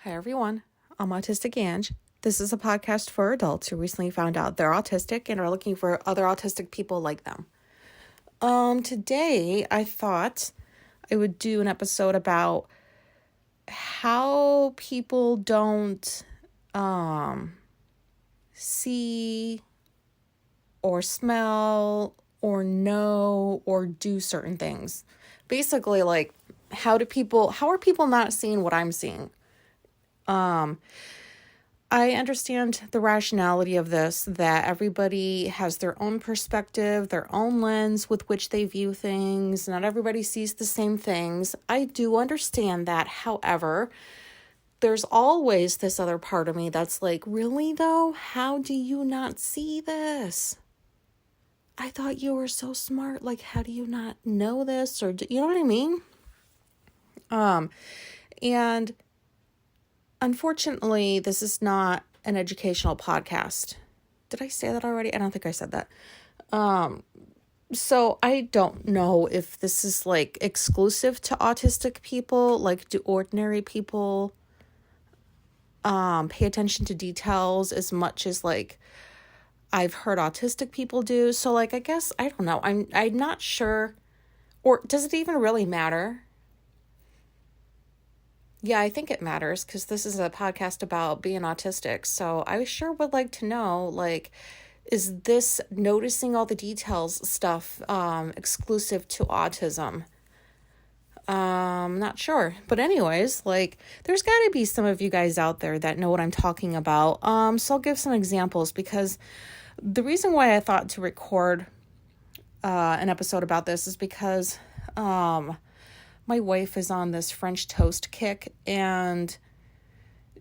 Hi, everyone. I'm Autistic Ange. This is a podcast for adults who recently found out they're autistic and are looking for other autistic people like them. Today, I thought I would do an episode about how people don't see or smell or know or do certain things. Basically, like, how are people not seeing what I'm seeing? I understand the rationality of this, that everybody has their own perspective, their own lens with which they view things. Not everybody sees the same things. I do understand that. However, there's always this other part of me that's like, really though? How do you not see this? I thought you were so smart. Like, how do you not know this? Or, you know what I mean? And unfortunately, this is not an educational podcast. Did I say that already? I don't think I said that. So I don't know if this is like exclusive to autistic people. Like, do ordinary people pay attention to details as much as like I've heard autistic people do? So like, I guess, I don't know. I'm not sure. Or does it even really matter? Yeah, I think it matters because this is a podcast about being autistic. So I sure would like to know, like, is this noticing all the details stuff exclusive to autism? Not sure. But anyways, like, there's got to be some of you guys out there that know what I'm talking about. So I'll give some examples because the reason why I thought to record an episode about this is because my wife is on this French toast kick, and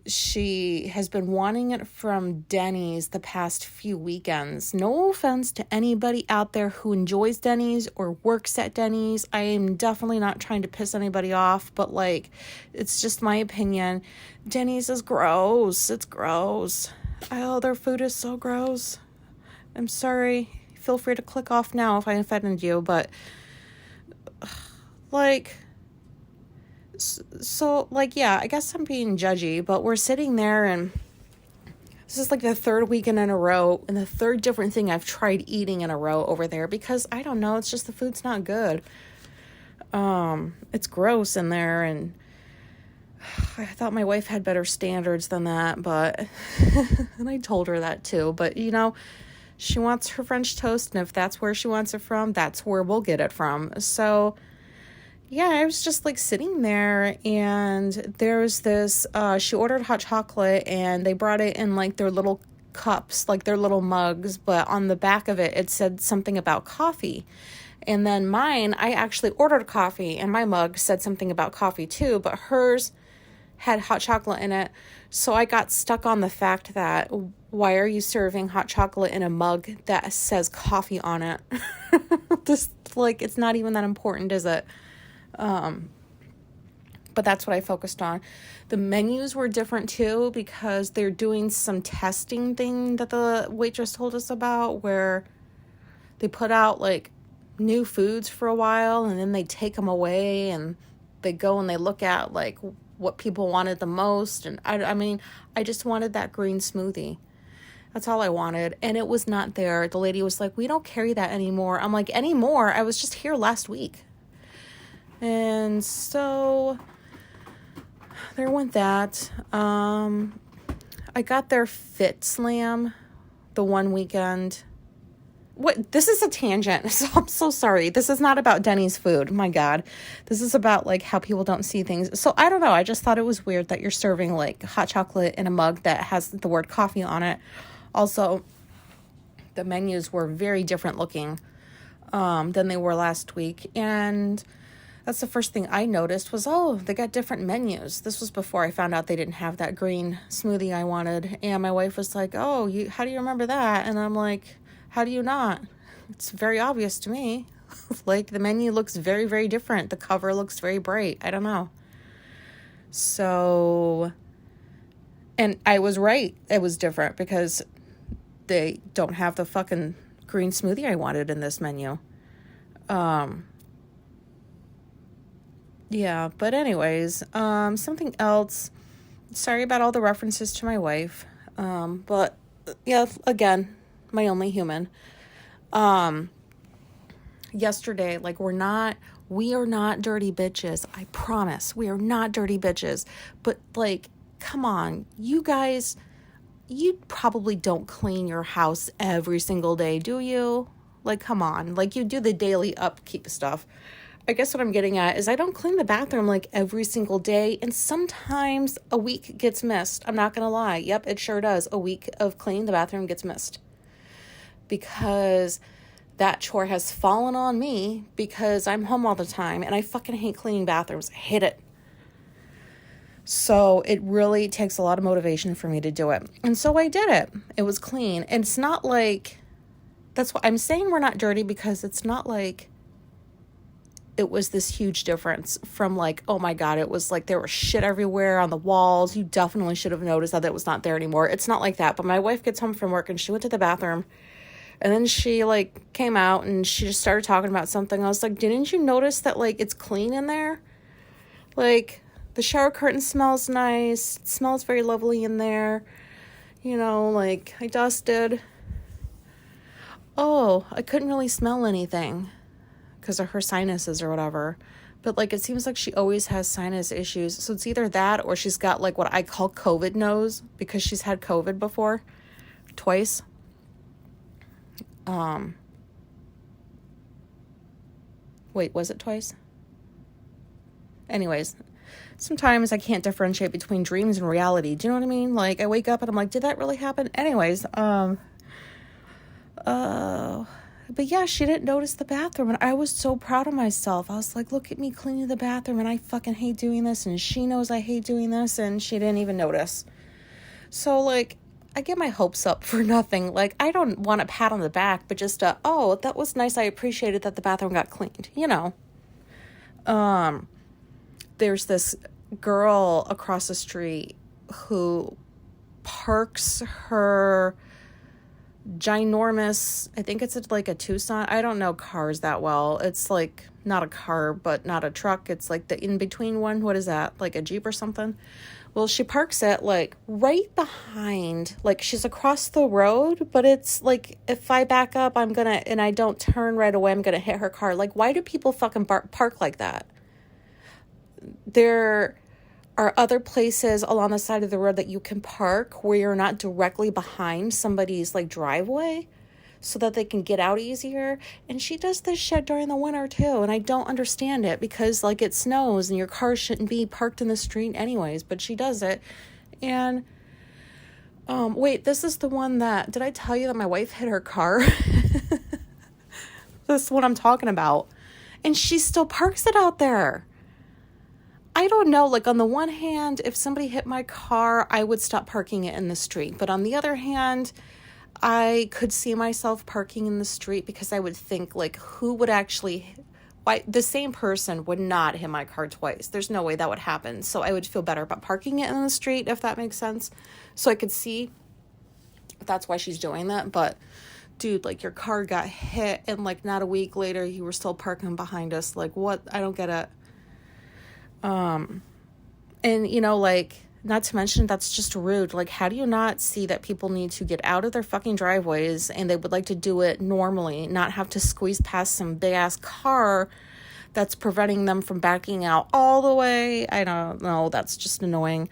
she has been wanting it from Denny's the past few weekends. No offense to anybody out there who enjoys Denny's or works at Denny's. I am definitely not trying to piss anybody off, but like, it's just my opinion. Denny's is gross. It's gross. Oh, their food is so gross. I'm sorry. Feel free to click off now if I offended you, but like... So, like, yeah, I guess I'm being judgy, but we're sitting there, and this is like the third weekend in a row, and the third different thing I've tried eating in a row over there, because, I don't know, it's just the food's not good. It's gross in there, and I thought my wife had better standards than that, but, and I told her that too, but, you know, she wants her French toast, and if that's where she wants it from, that's where we'll get it from. So yeah, I was just like sitting there, and there's this, she ordered hot chocolate, and they brought it in like their little cups, like their little mugs, but on the back of it, it said something about coffee. And then mine, I actually ordered coffee, and my mug said something about coffee too, but hers had hot chocolate in it. So I got stuck on the fact that, why are you serving hot chocolate in a mug that says coffee on it? Just like, it's not even that important, is it? But that's what I focused on. The menus were different too, because they're doing some testing thing that the waitress told us about, where they put out like new foods for a while, and then they take them away, and they go and they look at like what people wanted the most. And I mean, I just wanted that green smoothie. That's all I wanted. And it was not there. The lady was like, we don't carry that anymore. I'm like, anymore? I was just here last week. And so there went that. I got their Fit Slam the one weekend. What? This is a tangent. So I'm so sorry. This is not about Denny's food. My God. This is about like how people don't see things. So I don't know. I just thought it was weird that you're serving like hot chocolate in a mug that has the word coffee on it. Also, the menus were very different looking than they were last week. And that's the first thing I noticed was, oh, they got different menus. This was before I found out they didn't have that green smoothie I wanted. And my wife was like, oh, how do you remember that? And I'm like, how do you not? It's very obvious to me. Like, the menu looks very, very different. The cover looks very bright. I don't know. So, and I was right. It was different because they don't have the fucking green smoothie I wanted in this menu. Yeah, but anyways, something else Sorry about all the references to my wife. But yeah, again, my only human. Yesterday, like, we are not dirty bitches. I promise. We are not dirty bitches. But, like, come on, you guys, you probably don't clean your house every single day, do you? Like, come on. Like, you do the daily upkeep stuff. I guess what I'm getting at is I don't clean the bathroom like every single day, and sometimes a week gets missed. I'm not going to lie. Yep, it sure does. A week of cleaning the bathroom gets missed because that chore has fallen on me because I'm home all the time and I fucking hate cleaning bathrooms. I hate it. So it really takes a lot of motivation for me to do it. And so I did it. It was clean. And it's not like, that's what I'm saying, we're not dirty, because it's not like it was this huge difference from like, oh my God, it was like there was shit everywhere on the walls. You definitely should have noticed that it was not there anymore. It's not like that. But my wife gets home from work and she went to the bathroom, and then she like came out and she just started talking about something. I was like, didn't you notice that like it's clean in there? Like, the shower curtain smells nice. It smells very lovely in there. You know, like, I dusted. Oh, I couldn't really smell anything because of her sinuses or whatever. But like, it seems like she always has sinus issues. So it's either that or she's got like what I call COVID nose, because she's had COVID before, twice. Wait, was it twice? Anyways, sometimes I can't differentiate between dreams and reality. Do you know what I mean? Like, I wake up and I'm like, did that really happen? Anyways, but yeah, she didn't notice the bathroom, and I was so proud of myself. I was like, look at me cleaning the bathroom, and I fucking hate doing this, and she knows I hate doing this, and she didn't even notice. So, like, I get my hopes up for nothing. Like, I don't want a pat on the back, but just oh, that was nice. I appreciated that the bathroom got cleaned, you know. There's this girl across the street who parks her ginormous, I think it's like a Tucson. I don't know cars that well. It's like not a car, but not a truck. It's like the in-between one. What is that? Like a Jeep or something? Well, she parks it like right behind, like she's across the road, but it's like if I back up, and I don't turn right away, I'm gonna hit her car. Like, why do people fucking park like that? There are other places along the side of the road that you can park where you're not directly behind somebody's like driveway, so that they can get out easier. And she does this shit during the winter too, and I don't understand it, because like it snows and your car shouldn't be parked in the street anyways, but she does it. And wait, this is the one that, did I tell you that my wife hit her car? This is what I'm talking about. And she still parks it out there. I don't know, like, on the one hand, if somebody hit my car, I would stop parking it in the street. But on the other hand, I could see myself parking in the street, because I would think, like, who would actually, why the same person would not hit my car twice. There's no way that would happen. So I would feel better about parking it in the street, if that makes sense. So I could see that's why she's doing that. But dude, like, your car got hit and like not a week later you were still parking behind us. Like, what? I don't get it. And you know, like, not to mention, that's just rude. Like, how do you not see that people need to get out of their fucking driveways, and they would like to do it normally, not have to squeeze past some big ass car that's preventing them from backing out all the way? I don't know. That's just annoying.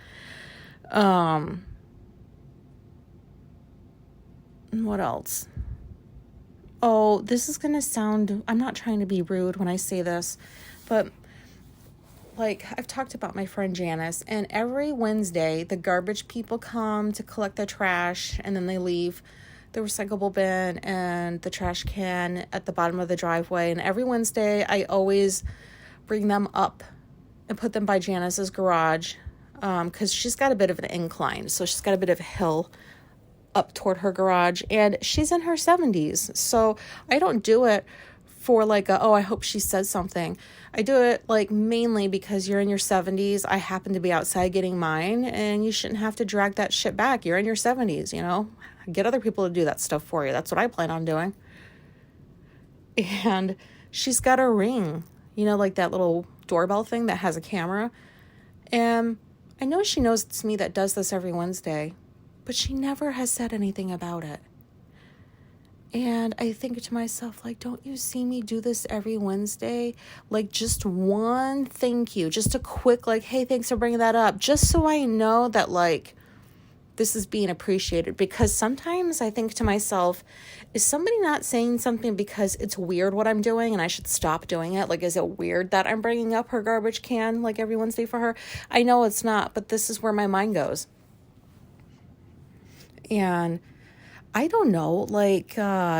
What else? Oh, this is going to sound, I'm not trying to be rude when I say this, but like, I've talked about my friend Janice, and every Wednesday, the garbage people come to collect the trash, and then they leave the recyclable bin and the trash can at the bottom of the driveway. And every Wednesday, I always bring them up and put them by Janice's garage, because she's got a bit of an incline, so she's got a bit of a hill up toward her garage, and she's in her 70s, so I don't do it for like oh, I hope she says something. I do it like mainly because you're in your 70s. I happen to be outside getting mine, and you shouldn't have to drag that shit back. You're in your 70s, you know? Get other people to do that stuff for you. That's what I plan on doing. And she's got a Ring, you know, like that little doorbell thing that has a camera. And I know she knows it's me that does this every Wednesday, but she never has said anything about it. And I think to myself, like, don't you see me do this every Wednesday? Like, just one thank you, just a quick, like, hey, thanks for bringing that up, just so I know that, like, this is being appreciated. Because sometimes I think to myself, is somebody not saying something because it's weird what I'm doing and I should stop doing it? Like, is it weird that I'm bringing up her garbage can, like, every Wednesday for her? I know it's not, but this is where my mind goes. And I don't know, like,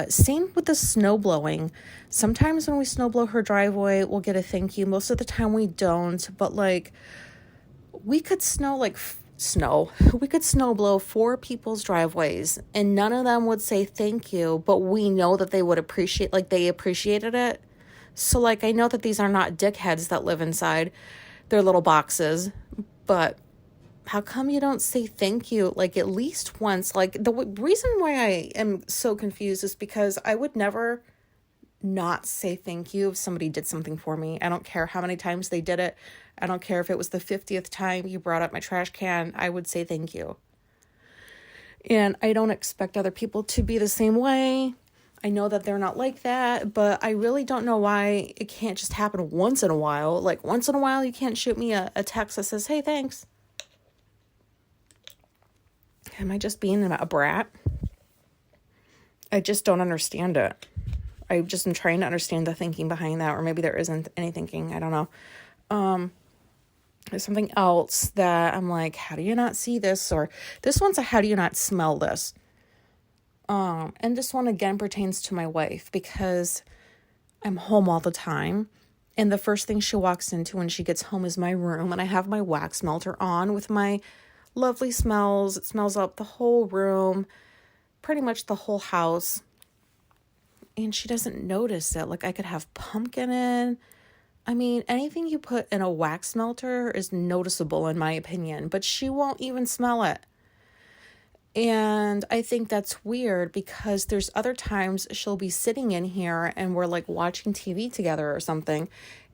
same with the snow blowing. Sometimes when we snow blow her driveway, we'll get a thank you. Most of the time we don't, but, like, we could we could snow blow 4 people's driveways and none of them would say thank you, but we know that they would appreciate, like, they appreciated it. So, like, I know that these are not dickheads that live inside their little boxes, but how come you don't say thank you, like, at least once? Like, the reason why I am so confused is because I would never not say thank you if somebody did something for me. I don't care how many times they did it. I don't care if it was the 50th time you brought up my trash can. I would say thank you. And I don't expect other people to be the same way. I know that they're not like that, but I really don't know why it can't just happen once in a while. Like, once in a while, you can't shoot me a text that says, hey, thanks. Am I just being a brat? I just don't understand it. I just am trying to understand the thinking behind that, or maybe there isn't any thinking. I don't know. There's something else that I'm like, how do you not see this? Or this one's a how do you not smell this? And this one again pertains to my wife because I'm home all the time. And the first thing she walks into when she gets home is my room. And I have my wax melter on with my lovely smells. It smells up the whole room, pretty much the whole house. And she doesn't notice it. Like, I could have pumpkin in. I mean, anything you put in a wax melter is noticeable in my opinion, but she won't even smell it. And I think that's weird because there's other times she'll be sitting in here and we're like watching TV together or something.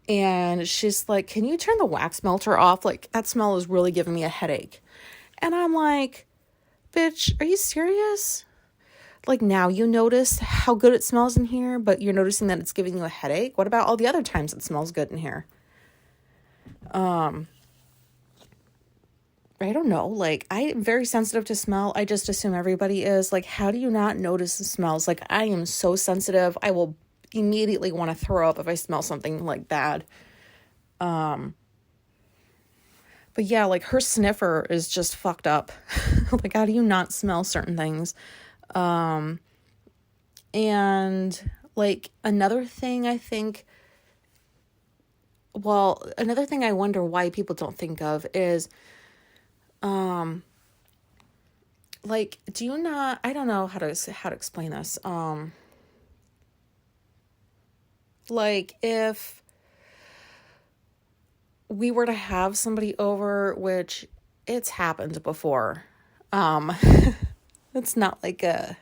And she's like, can you turn the wax melter off? Like, that smell is really giving me a headache. And I'm like, bitch, are you serious? Like, now you notice how good it smells in here, but you're noticing that it's giving you a headache? What about all the other times it smells good in here? I don't know. Like, I'm very sensitive to smell. I just assume everybody is. Like, how do you not notice the smells? Like, I am so sensitive. I will immediately want to throw up if I smell something like bad. But yeah, like, her sniffer is just fucked up. Like, how do you not smell certain things? And like another thing I wonder why people don't think of is, like, do you not, I don't know how to explain this. Like, if we were to have somebody over, which it's happened before, it's not like a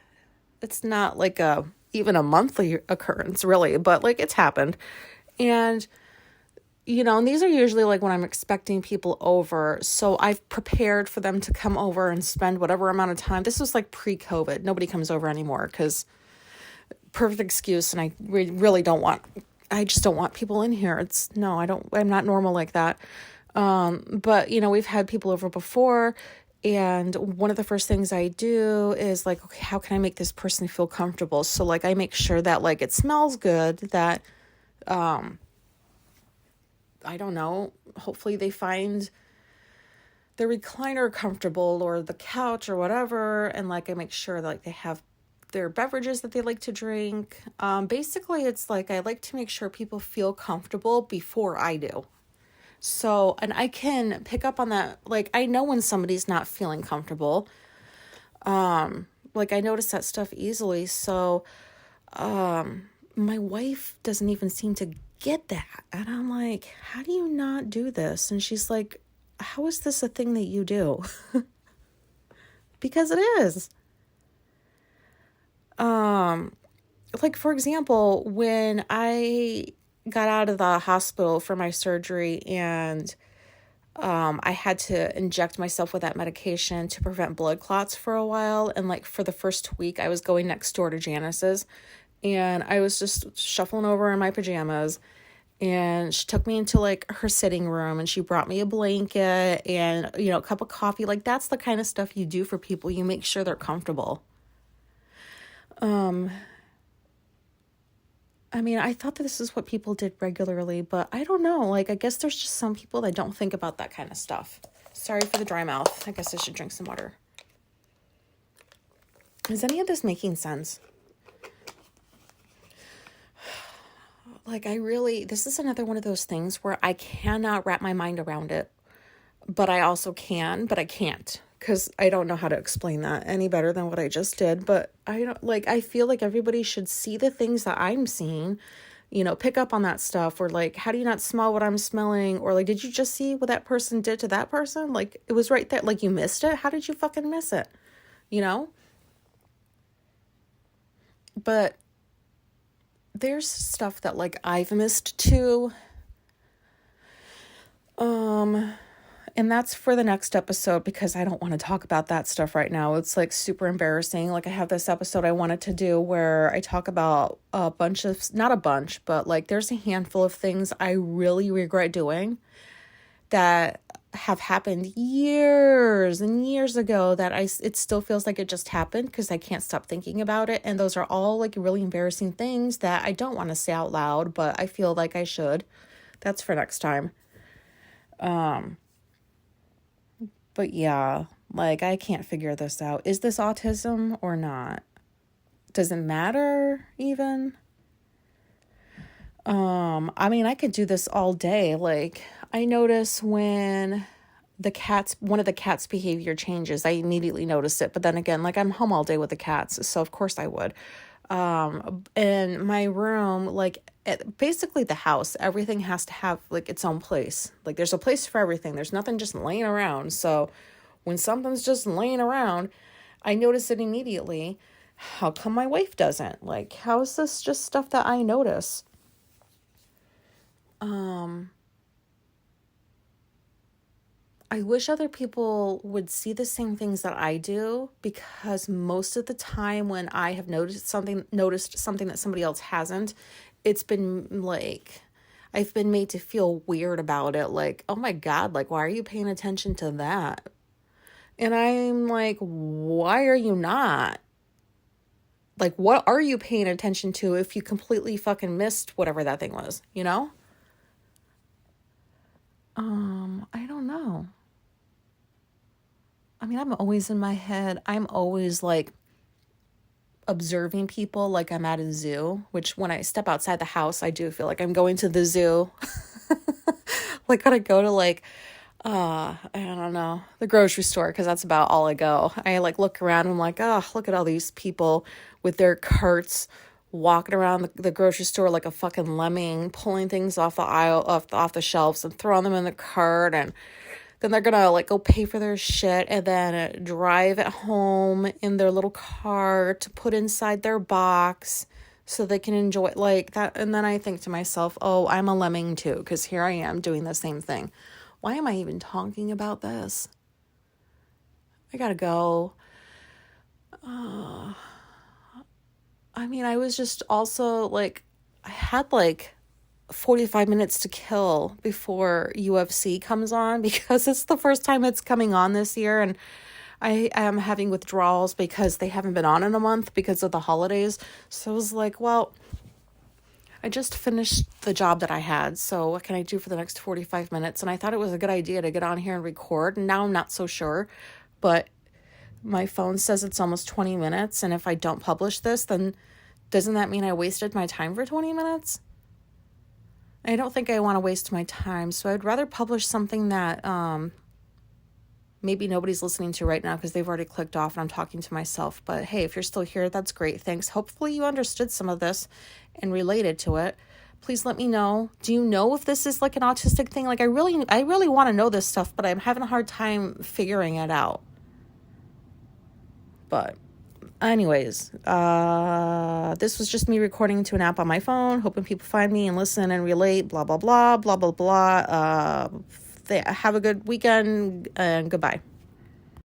even a monthly occurrence really, but like it's happened. And, you know, and these are usually like when I'm expecting people over. So I've prepared for them to come over and spend whatever amount of time. This was like pre-COVID. Nobody comes over anymore because perfect excuse. And I really I just don't want people in here. I'm not normal like that. But you know, we've had people over before. And one of the first things I do is like, okay, how can I make this person feel comfortable? So like, I make sure that like it smells good, that, I don't know, hopefully they find the recliner comfortable or the couch or whatever. And like, I make sure that like they have their beverages that they like to drink. Basically it's like, I like to make sure people feel comfortable before I do. So, and I can pick up on that. Like, I know when somebody's not feeling comfortable. Like I notice that stuff easily. So, my wife doesn't even seem to get that. And I'm like, how do you not do this? And she's like, how is this a thing that you do? Because it is. Like, for example, when I got out of the hospital for my surgery and I had to inject myself with that medication to prevent blood clots for a while. And like for the first week, I was going next door to Janice's, and I was just shuffling over in my pajamas. And she took me into like her sitting room, and she brought me a blanket and, a cup of coffee. Like, that's the kind of stuff you do for people. You make sure they're comfortable. I mean, I thought that this is what people did regularly, but I don't know. Like, I guess there's just some people that don't think about that kind of stuff. Sorry for the dry mouth. I guess I should drink some water. Is any of this making sense? Like, this is another one of those things where I cannot wrap my mind around it, but I also can, but I can't, because I don't know how to explain that any better than what I just did. But I feel like everybody should see the things that I'm seeing, pick up on that stuff, or like, how do you not smell what I'm smelling? Or like, did you just see what that person did to that person? Like, it was right there. Like, you missed it. How did you fucking miss it? But there's stuff that like I've missed too. And that's for the next episode, because I don't want to talk about that stuff right now. It's like super embarrassing. Like, I have this episode I wanted to do where I talk about a bunch of, not a bunch, but like there's a handful of things I really regret doing that have happened years and years ago that it still feels like it just happened because I can't stop thinking about it. And those are all like really embarrassing things that I don't want to say out loud, but I feel like I should. That's for next time. But yeah, like, I can't figure this out. Is this autism or not? Does it matter even? I mean, I could do this all day. Like, I notice when one of the cat's behavior changes, I immediately notice it. But then again, like, I'm home all day with the cats, so of course I would. In my room, like, basically the house, everything has to have like its own place. Like, there's a place for everything. There's nothing just laying around. So when something's just laying around, I notice it immediately. How come my wife doesn't? Like, how is this just stuff that I notice? I wish other people would see the same things that I do, because most of the time when I have noticed something that somebody else hasn't, it's been like, I've been made to feel weird about it. Like, oh my God, like, why are you paying attention to that? And I'm like, why are you not? Like, what are you paying attention to if you completely fucking missed whatever that thing was, I don't know. I mean, I'm always in my head. I'm always like observing people like I'm at a zoo, which when I step outside the house, I do feel like I'm going to the zoo. Like, gotta go to like, I don't know, the grocery store, because that's about all I go. I like look around and I'm like, oh, look at all these people with their carts walking around the grocery store like a fucking lemming, pulling things off the aisle, off the shelves and throwing them in the cart, and then they're gonna like go pay for their shit and then drive it home in their little car to put inside their box so they can enjoy like that. And then I think to myself, oh, I'm a lemming too, because here I am doing the same thing. Why am I even talking about this? I gotta go. I mean, I was just also like, I had like 45 minutes to kill before UFC comes on, because it's the first time it's coming on this year, and I am having withdrawals because they haven't been on in a month because of the holidays. So I was like, well, I just finished the job that I had, so what can I do for the next 45 minutes? And I thought it was a good idea to get on here and record, and now I'm not so sure, but my phone says it's almost 20 minutes, and if I don't publish this, then doesn't that mean I wasted my time for 20 minutes? I don't think I want to waste my time, so I'd rather publish something that maybe nobody's listening to right now because they've already clicked off and I'm talking to myself. But hey, if you're still here, that's great. Thanks. Hopefully you understood some of this and related to it. Please let me know. Do you know if this is like an autistic thing? Like, I really want to know this stuff, but I'm having a hard time figuring it out. But anyways, this was just me recording to an app on my phone, hoping people find me and listen and relate, blah, blah, blah, blah, blah, blah. Have a good weekend and goodbye.